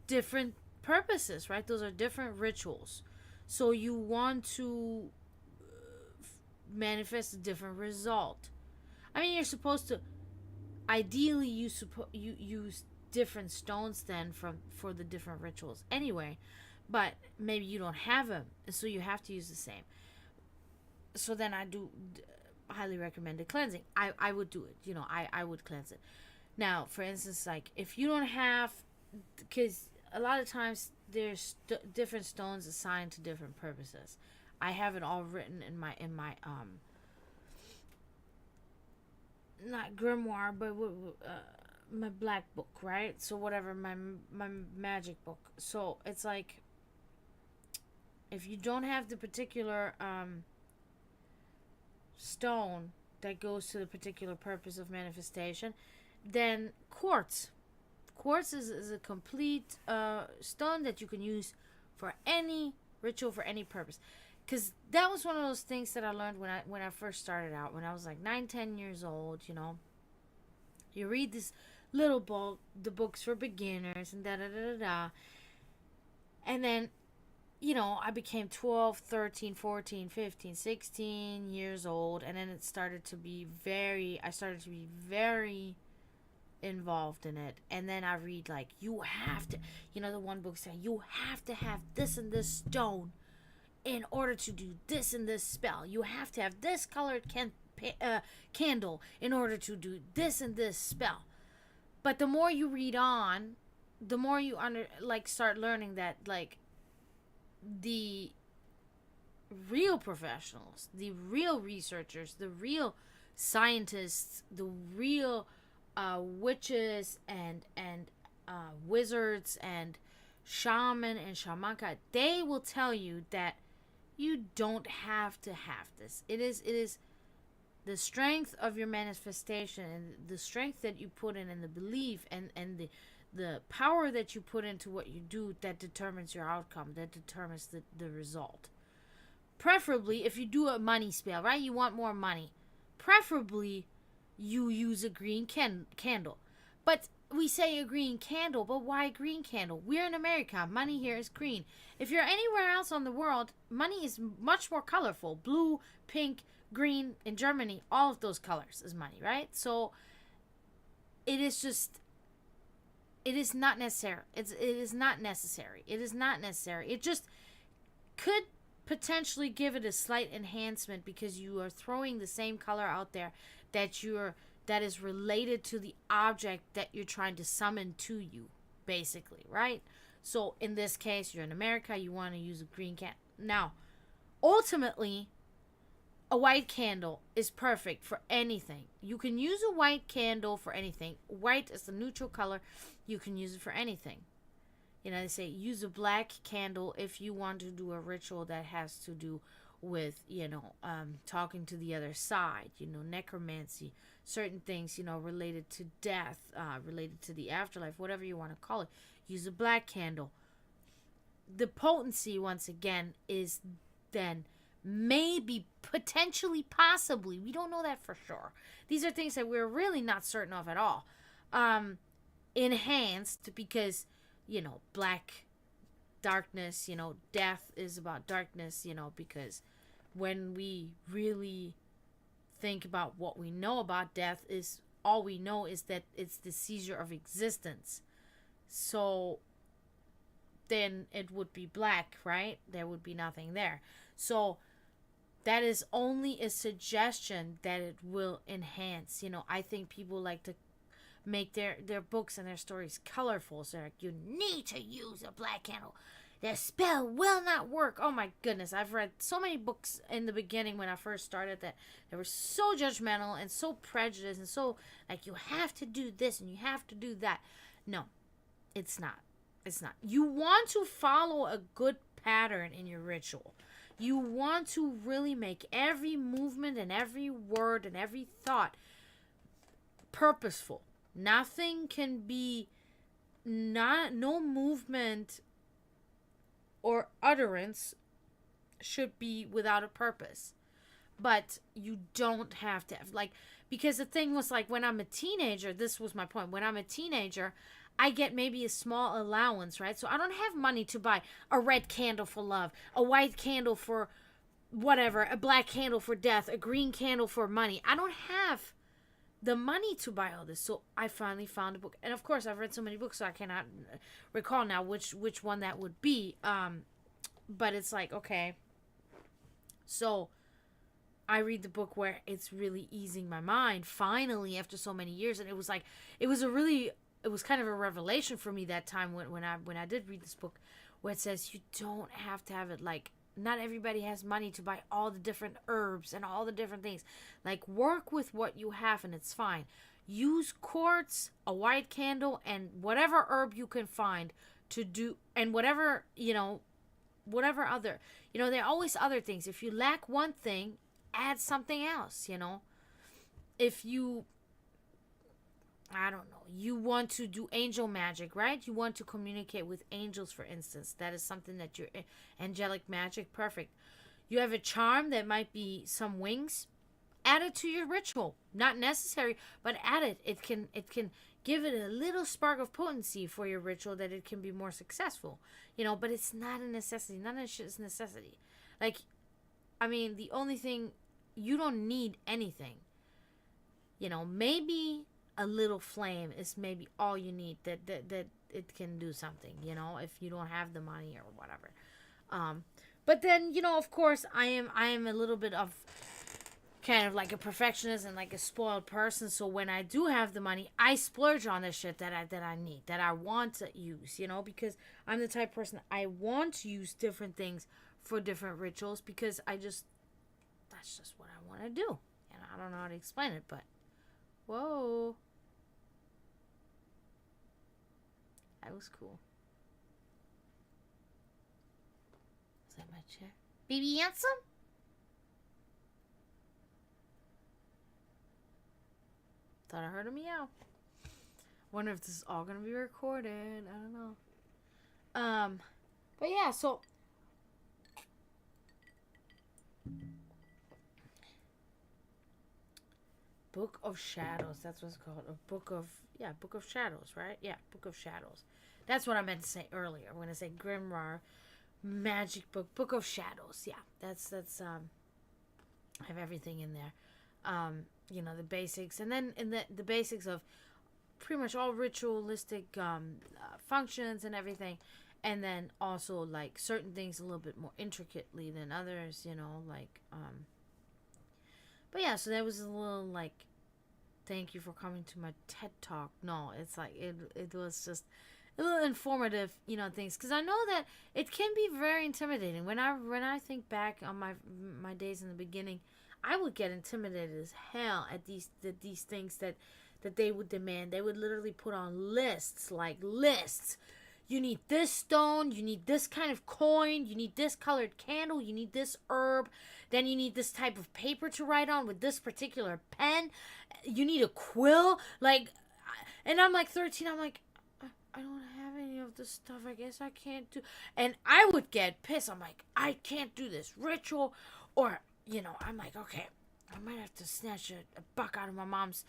different purposes, right? Those are different rituals. So you want to manifest a different result. I mean, you're supposed to, ideally you use different stones then for the different rituals anyway, but maybe you don't have them, so you have to use the same. So then I do highly recommend the cleansing. I would do it. I would cleanse it. Now, for instance, like if you don't have, because a lot of times there's different stones assigned to different purposes. I have it all written in my not grimoire, but my black book, right? So whatever, my magic book. So it's like, if you don't have the particular stone that goes to the particular purpose of manifestation, then quartz. Quartz is a complete stone that you can use for any ritual, for any purpose. Because that was one of those things that I learned when I first started out, when I was like 9-10 years old. You read this little book, the books for beginners, and da da da da da. And then, I became 12, 13, 14, 15, 16 years old, and then I started to be very involved in it. And then I read, like, you have to, the one book saying you have to have this and this stone in order to do this and this spell. You have to have this colored candle in order to do this and this spell. But the more you read on, the more you start learning that, like, the real professionals, the real researchers, the real scientists, the real witches and wizards and shaman and shamanka, they will tell you that you don't have to have this. It is the strength of your manifestation, and the strength that you put in, and the belief and the power that you put into what you do, that determines your outcome, that determines the result. Preferably, if you do a money spell, right? You want more money. Preferably, you use a green candle. But we say a green candle, but why green candle? We're in America. Money here is green. If you're anywhere else on the world, money is much more colorful. Blue, pink, green in Germany, all of those colors is money, right? So it is just, it is not necessary. It is not necessary. It is not necessary. It just could potentially give it a slight enhancement because you are throwing the same color out there that is related to the object that you're trying to summon to you, basically, right? So in this case, you're in America, you want to use a green candle. Now, ultimately, a white candle is perfect for anything. You can use a white candle for anything. White is the neutral color. You can use it for anything. You know, they say use a black candle if you want to do a ritual that has to do with, talking to the other side, necromancy, certain things, related to death, related to the afterlife, whatever you want to call it. Use a black candle. The potency, once again, is then maybe, potentially, possibly, we don't know that for sure. These are things that we're really not certain of at all. Enhanced because, black darkness, death is about darkness, because when we really think about what we know about death, is all we know is that it's the seizure of existence. So then it would be black, right? There would be nothing there. So that is only a suggestion that it will enhance. I think people like to make their books and their stories colorful. So like, you need to use a black candle. The spell will not work. Oh my goodness. I've read so many books in the beginning when I first started that they were so judgmental and so prejudiced and so like, you have to do this and you have to do that. No, it's not. It's not. You want to follow a good pattern in your ritual. You want to really make every movement and every word and every thought purposeful. Nothing can be, no movement or utterance should be without a purpose. But you don't have to have, because the thing was, when I'm a teenager, this was my point. When I'm a teenager, I get maybe a small allowance, right? So I don't have money to buy a red candle for love, a white candle for whatever, a black candle for death, a green candle for money. I don't have the money to buy all this. So I finally found a book. And of course, I've read so many books, so I cannot recall now which one that would be. But it's okay. So I read the book where it's really easing my mind, finally, after so many years. And it was it was kind of a revelation for me that time when I did read this book, where it says you don't have to have it not everybody has money to buy all the different herbs and all the different things. Work with what you have and it's fine. Use quartz, a white candle, and whatever herb you can find to do, and whatever, whatever other, there are always other things. If you lack one thing, add something else, If you, I don't know, you want to do angel magic, right? You want to communicate with angels, for instance. That is something that you're angelic magic, perfect. You have a charm that might be some wings, add it to your ritual. Not necessary, but add it. It can give it a little spark of potency for your ritual, that it can be more successful. But it's not a necessity. None of this shit is necessity. The only thing, you don't need anything. Maybe a little flame is maybe all you need, that it can do something, if you don't have the money or whatever. But then, of course, I am a little bit of kind of a perfectionist and a spoiled person. So when I do have the money, I splurge on the shit that I need, that I want to use, because I'm the type of person, I want to use different things for different rituals, because that's just what I want to do. And I don't know how to explain it, but whoa. That was cool. Is that my chair? Baby handsome? Thought I heard a meow. Wonder if this is all gonna be recorded. I don't know. But yeah, so Book of Shadows. That's what it's called. Book of Shadows, right? Yeah, Book of Shadows. That's what I meant to say earlier when I say Grimoire, magic book, Book of Shadows. Yeah, that's I have everything in there. The basics, and then in the basics of pretty much all ritualistic functions and everything, and then also like certain things a little bit more intricately than others, but yeah, so that was a little like thank you for coming to my TED talk. No, it's like it was just a little informative, things, because I know that it can be very intimidating. When I think back on my days in the beginning, I would get intimidated as hell at these things that they would demand. They would literally put on lists, like lists. You need this stone, you need this kind of coin, you need this colored candle, you need this herb, then you need this type of paper to write on with this particular pen, you need a quill, and I'm like 13, I'm like, I don't have any of this stuff, I guess I can't do, and I would get pissed, I'm like, I can't do this ritual, or, I'm like, okay, I might have to snatch a buck out of my mom's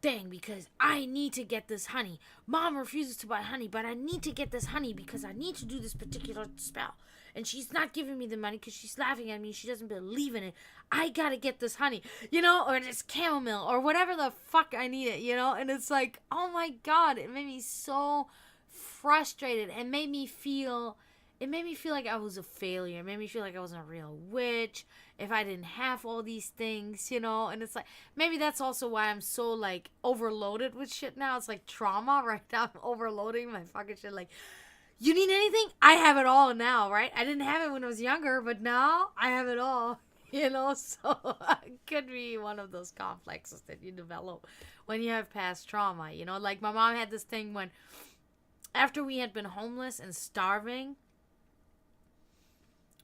thing because I need to get this honey. Mom refuses to buy honey, but I need to get this honey because I need to do this particular spell. And she's not giving me the money because she's laughing at me. She doesn't believe in it. I gotta get this honey, or this chamomile, or whatever the fuck I need it, And it's like, oh my God, it made me so frustrated and made me feel like I was a failure. It made me feel like I wasn't a real witch if I didn't have all these things, And it's like, maybe that's also why I'm so, like, overloaded with shit now. It's like trauma right now. I'm overloading my fucking shit. Like, you need anything? I have it all now, right? I didn't have it when I was younger, but now I have it all, So it could be one of those complexes that you develop when you have past trauma, Like, my mom had this thing when, after we had been homeless and starving,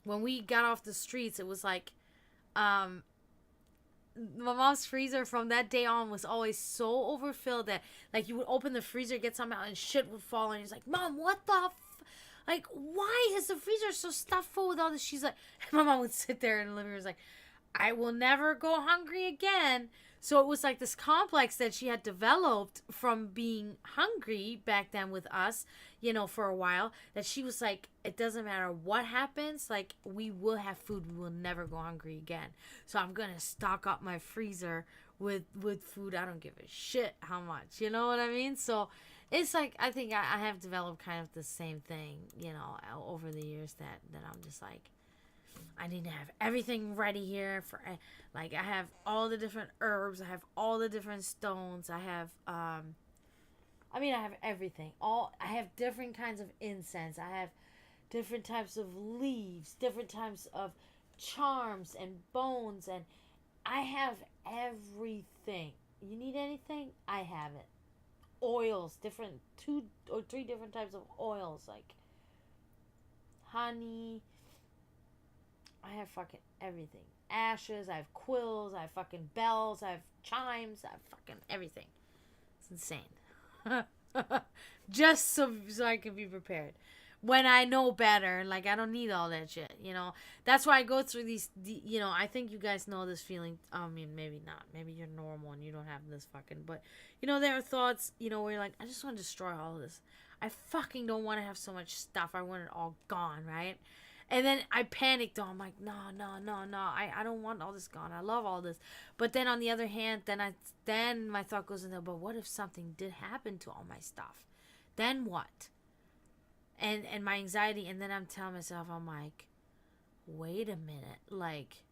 when we got off the streets, it was like, my mom's freezer from that day on was always so overfilled that, like, you would open the freezer, get something out, and shit would fall, and he's like, Mom, what the like, why is the freezer so stuffed full with all this? She's like, my mom would sit there in the living room, was like, I will never go hungry again. So it was like this complex that she had developed from being hungry back then with us, for a while, that she was like, it doesn't matter what happens, like, we will have food. We will never go hungry again. So I'm going to stock up my freezer with food. I don't give a shit how much, you know what I mean? So it's like, I think I have developed kind of the same thing, over the years that I'm just like, I need to have everything ready here for, like, I have all the different herbs, I have all the different stones, I have, I have everything. I have different kinds of incense, I have different types of leaves, different types of charms and bones, and I have everything. You need anything? I have it. Oils, 2 or 3 different types of oils, like honey. I have fucking everything. Ashes, I have quills, I have fucking bells, I have chimes, I have fucking everything. It's insane. Just so I can be prepared. When I know better, like, I don't need all that shit, That's why I go through these, I think you guys know this feeling. I mean, maybe not. Maybe you're normal and you don't have this fucking, but, there are thoughts, where you're like, I just want to destroy all of this. I fucking don't want to have so much stuff. I want it all gone, right? And then I panicked. I'm like, no. I don't want all this gone. I love all this. But then on the other hand, then my thought goes in there, but what if something did happen to all my stuff? Then what? And my anxiety, and then I'm telling myself, I'm like, wait a minute. Like,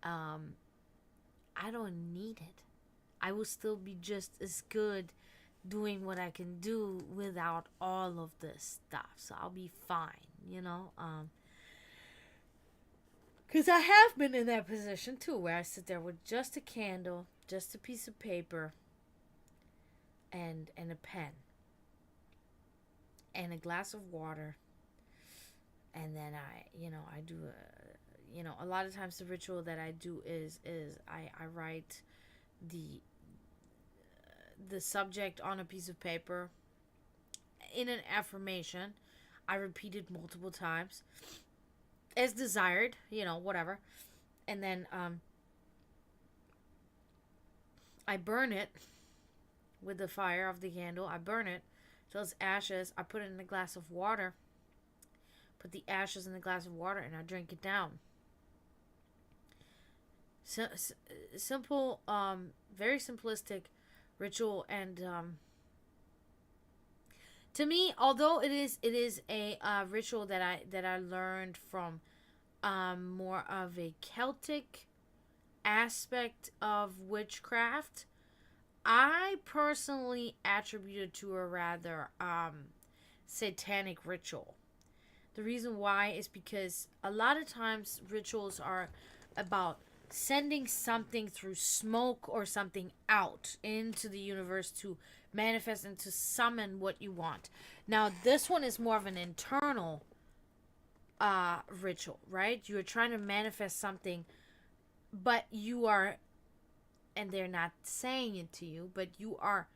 I don't need it. I will still be just as good doing what I can do without all of this stuff. So I'll be fine, Because I have been in that position, too, where I sit there with just a candle, just a piece of paper, and a pen, and a glass of water, and then I do, a lot of times the ritual that I do is I write the subject on a piece of paper in an affirmation. I repeat it multiple times as desired, whatever. And then I burn it with the fire of the candle. I burn it till it's ashes. I put it in a glass of water. Put the ashes in the glass of water and I drink it down. simple, very simplistic ritual. And to me, although it is a ritual that I learned from more of a Celtic aspect of witchcraft, I personally attribute it to a rather satanic ritual. The reason why is because a lot of times rituals are about sending something through smoke or something out into the universe to manifest and to summon what you want. Now, this one is more of an internal ritual, right? You're trying to manifest something, but you are, and they're not saying it to you, but you are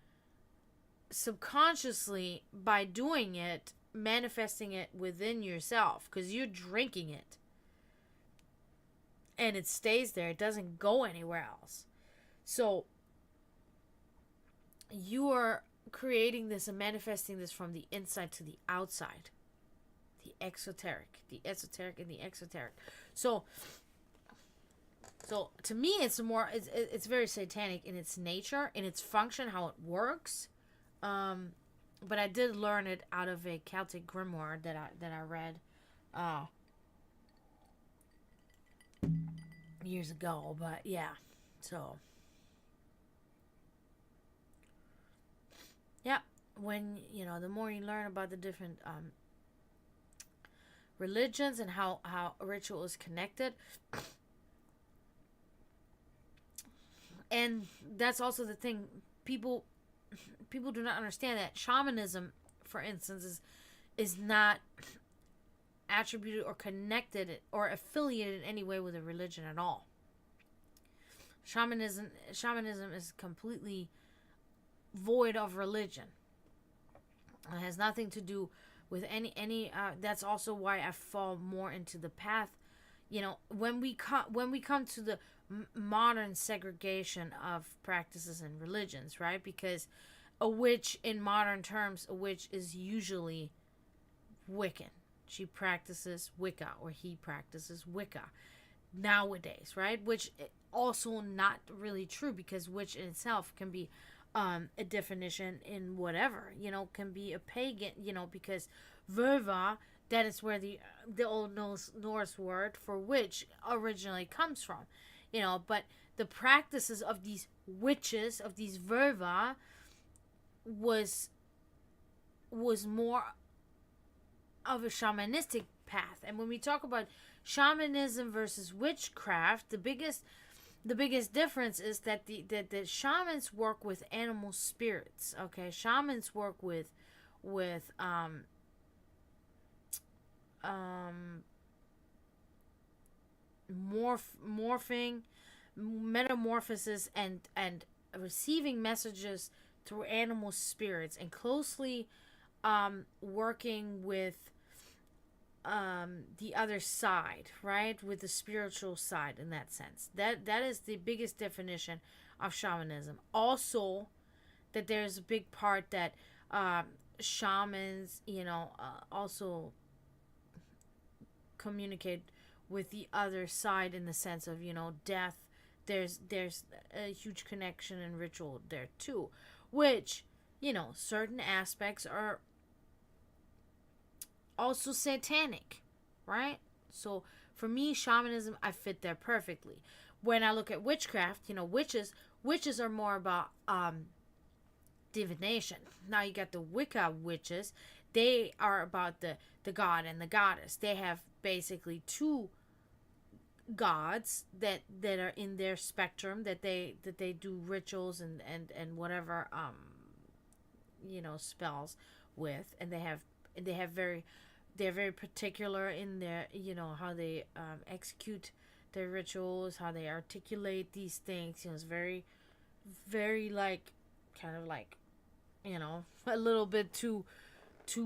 subconsciously, by doing it, manifesting it within yourself because you're drinking it and it stays there. It doesn't go anywhere else. So you are creating this and manifesting this from the inside to the outside. The esoteric and the exoteric. So to me, it's very satanic in its nature, in its function, how it works. But I did learn it out of a Celtic grimoire that I read years ago. But yeah, so yeah, when the more you learn about the different religions and how a ritual is connected, and that's also the thing, people do not understand that shamanism, for instance, is not attributed or connected or affiliated in any way with a religion at all. Shamanism is completely void of religion. It has nothing to do with any that's also why I fall more into the path. When we come to the modern segregation of practices and religions, right? Because a witch, in modern terms, a witch is usually Wiccan. She practices Wicca, or he practices Wicca nowadays, right? Which also not really true, because witch in itself can be a definition in whatever, can be a pagan, because verva, that is where the old Norse word for witch originally comes from, but the practices of these witches, of these verva, was more of a shamanistic path. And when we talk about shamanism versus witchcraft, the biggest difference is that the shamans work with animal spirits. Okay, shamans work with morphing, metamorphosis, and receiving messages through animal spirits, and closely working with the other side, right? With the spiritual side, in that sense. That is the biggest definition of shamanism. Also, that there's a big part that shamans, also communicate with the other side, in the sense of, death. There's a huge connection and ritual there too, which, certain aspects are also satanic, right? So for me, shamanism, I fit there perfectly. When I look at witchcraft, witches are more about divination. Now you got the Wicca witches. They are about the god and the goddess. They have basically two gods that are in their spectrum, that they do rituals and whatever spells with, and they're very particular in their, how they execute their rituals, how they articulate these things. It's very, very, like, kind of like, a little bit too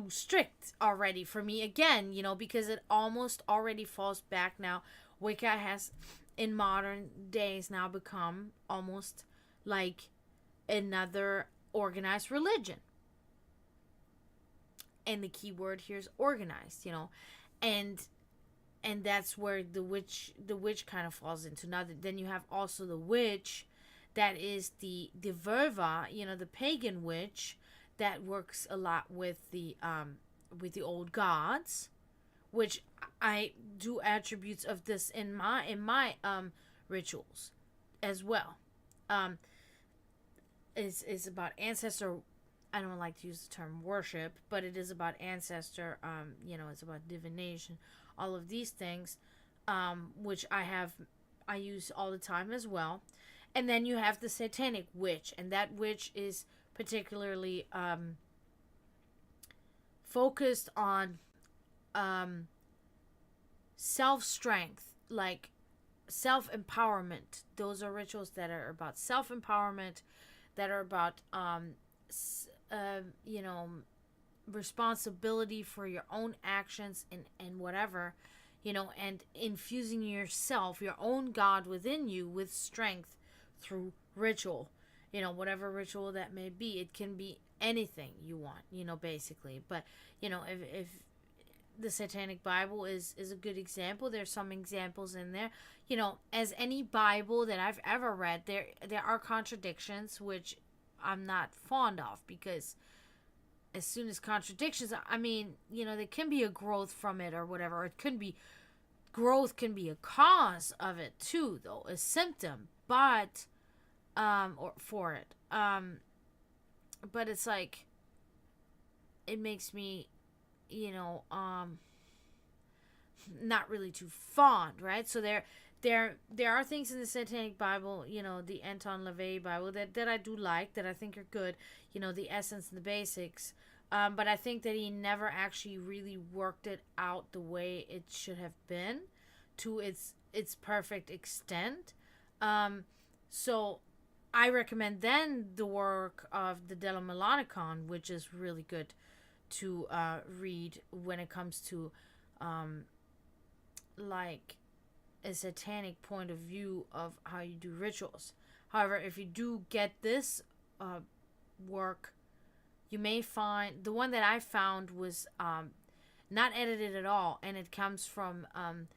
strict already for me, again, because it almost already falls back now. Wicca has, in modern days, now become almost like another organized religion. And the key word here is organized, and and that's where the witch kind of falls into. Now then you have also the witch that is the verva, the pagan witch that works a lot with the old gods, which I do attributes of this in my rituals as well. Is about ancestor. I don't like to use the term worship, but it is about ancestor. It's about divination, all of these things, which I use all the time as well. And then you have the satanic witch, and that witch is particularly focused on self-strength, like self-empowerment. Those are rituals that are about self-empowerment, that are about responsibility for your own actions and whatever, and infusing yourself, your own God within you, with strength through ritual, whatever ritual that may be. It can be anything you want, basically. But if the Satanic Bible is a good example, there's some examples in there. As any Bible that I've ever read, there are contradictions, which I'm not fond of, because as soon as contradictions, there can be a growth from it or whatever. Or it could be, growth can be a cause of it too, though, a symptom, but or for it. But it's like, it makes me, not really too fond, right? So there are things in the Satanic Bible, the Anton LaVey Bible, that I do like, that I think are good, the essence and the basics. But I think that he never actually really worked it out the way it should have been to its perfect extent. So I recommend then the work of the Della Melonicon, which is really good to read when it comes to like a satanic point of view of how you do rituals. However, if you do get this work, you may find the one that I found was not edited at all, and it comes from an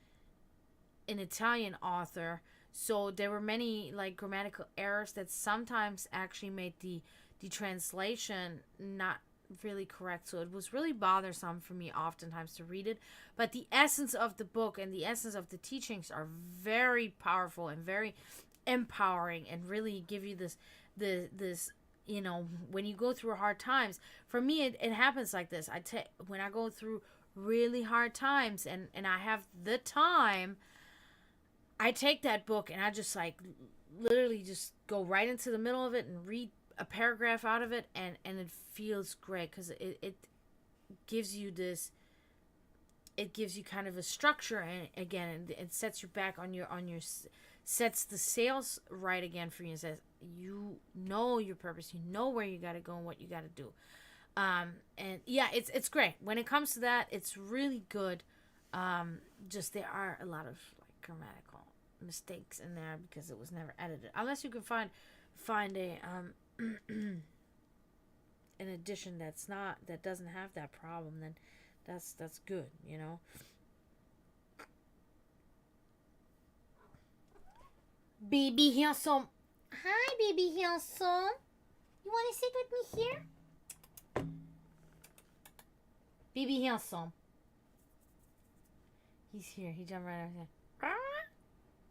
Italian author. So there were many like grammatical errors that sometimes actually made the translation not really correct. So it was really bothersome for me oftentimes to read it. But the essence of the book and the essence of the teachings are very powerful and very empowering, and really give you this when you go through hard times. For me, it happens like this. When I go through really hard times and I have the time, I take that book and I just like literally just go right into the middle of it and read a paragraph out of it, and it feels great, because it gives you this, it gives you kind of a structure, and again, it sets you back on your sets the sails right again for you, and says you know your purpose, you know where you got to go and what you got to do. And yeah, it's great when it comes to that. It's really good. Just there are a lot of like grammatical mistakes in there because it was never edited, unless you can find a an edition that doesn't have that problem. Then that's good, Baby handsome. Hi, baby handsome. You want to sit with me here? Baby handsome. He's here. He jumped right over here.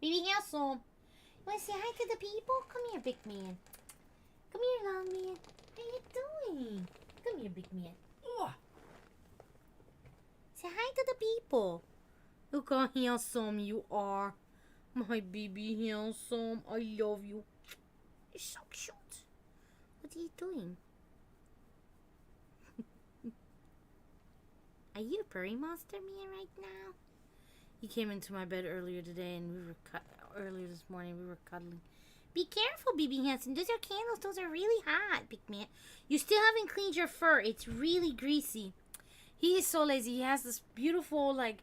Baby handsome. You want to say hi to the people? Come here, big man. Come here, long man. How you doing? Come here, big man. Oh. Say hi to the people. Look how handsome you are. My baby handsome. I love you. You're so cute. What are you doing? Are you a furry monster man right now? He came into my bed earlier today, and earlier this morning we were cuddling. Be careful, baby handsome. Those are candles. Those are really hot, big man. You still haven't cleaned your fur. It's really greasy. He is so lazy. He has this beautiful, like,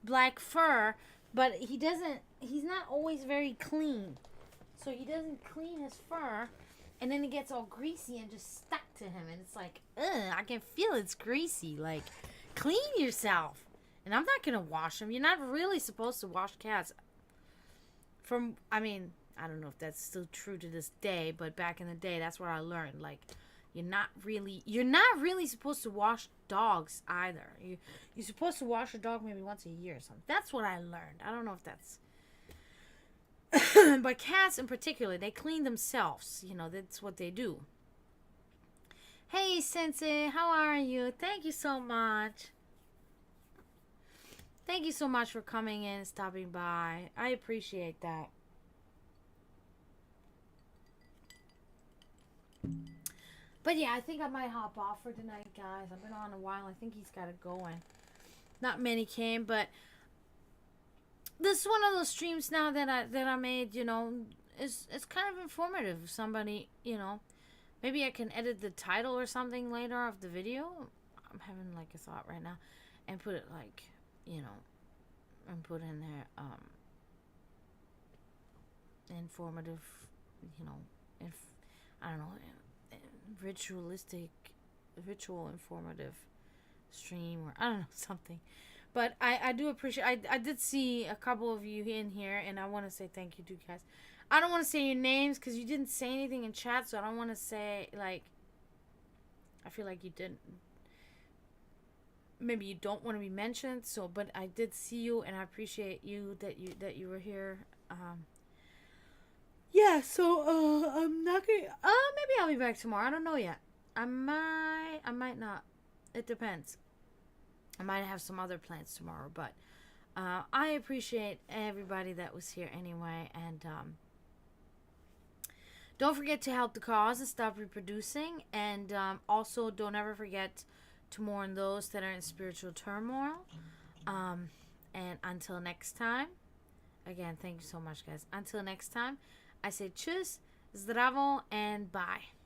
black fur, but he's not always very clean. So he doesn't clean his fur, and then it gets all greasy and just stuck to him. And it's like, ugh, I can feel it's greasy. Like, clean yourself. And I'm not gonna wash them. You're not really supposed to wash cats. I don't know if that's still true to this day, but back in the day, that's what I learned. Like, you're not really supposed to wash dogs either. You're supposed to wash a dog maybe once a year or something. That's what I learned. I don't know if that's but cats in particular, they clean themselves. That's what they do. Hey, Sensei, how are you? Thank you so much. Thank you so much for coming in and stopping by. I appreciate that. But yeah, I think I might hop off for tonight, guys. I've been on a while. I think he's got it going. Not many came, but this is one of those streams now that I made. It's kind of informative. Somebody, maybe I can edit the title or something later of the video. I'm having like a thought right now, and put it like, and put in there informative, I don't know, ritual informative stream, or I don't know, something. But I do appreciate, I did see a couple of you in here, and I want to say thank you to you guys. I don't want to say your names because you didn't say anything in chat, so I don't want to say, like, I feel like you didn't, maybe you don't want to be mentioned, so, but I did see you, and I appreciate you that you were here. Yeah, so I'm not gonna, maybe I'll be back tomorrow. I don't know yet. I might not. It depends. I might have some other plans tomorrow, but I appreciate everybody that was here anyway, and don't forget to help the cause and stop reproducing, and also don't ever forget to mourn those that are in spiritual turmoil. And until next time, again, thank you so much, guys. Until next time, I say tschüss, zdravo, and bye.